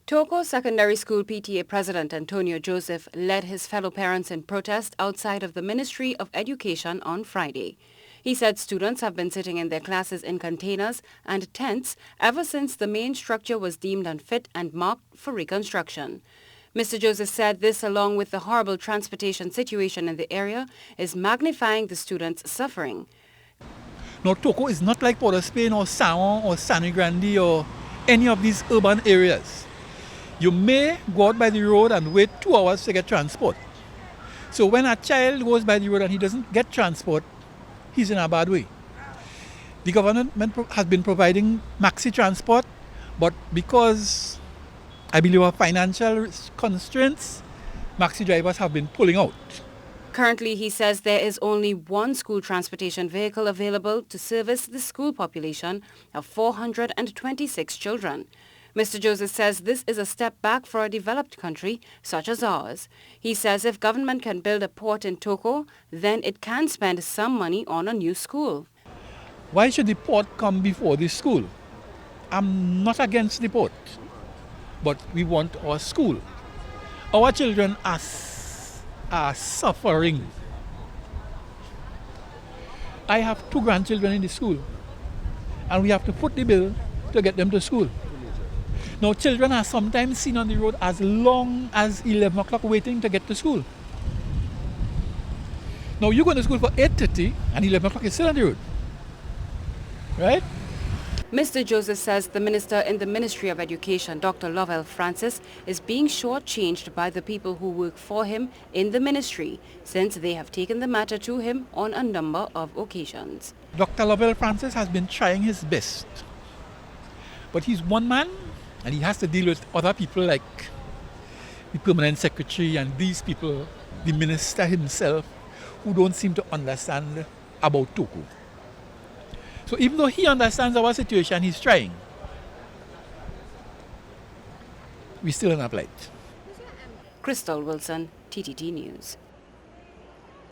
Toco Secondary School PTA President Antonio Joseph led his fellow parents in protest outside of the Ministry of Education on Friday. He said students have been sitting in their classes in containers and tents ever since the main structure was deemed unfit and marked for reconstruction. Mr. Joseph said this, along with the horrible transportation situation in the area, is magnifying the students' suffering. Now, Toco is not like Port of Spain or Saon or San Grande or any of these urban areas. You may go out by the road and wait 2 hours to get transport. So when a child goes by the road and he doesn't get transport, he's in a bad way. The government has been providing maxi transport, but because I believe of financial constraints, maxi drivers have been pulling out. Currently, he says there is only one school transportation vehicle available to service the school population of 426 children. Mr. Joseph says this is a step back for a developed country such as ours. He says if government can build a port in Toco, then it can spend some money on a new school. Why should the port come before the school? I'm not against the port, but we want our school. Our children are suffering. I have 2 grandchildren in the school, and we have to foot the bill to get them to school. Now, children are sometimes seen on the road as long as 11 o'clock waiting to get to school. Now, you go to school for 8:30 and 11 o'clock is still on the road. Right? Mr. Joseph says the minister in the Ministry of Education, Dr. Lovell Francis, is being shortchanged by the people who work for him in the ministry, since they have taken the matter to him on a number of occasions. Dr. Lovell Francis has been trying his best, but he's one man and he has to deal with other people like the permanent secretary and these people, the minister himself, who don't seem to understand about Toco. So even though he understands our situation, he's trying. We're still in a plight. Crystal Wilson, TTT News.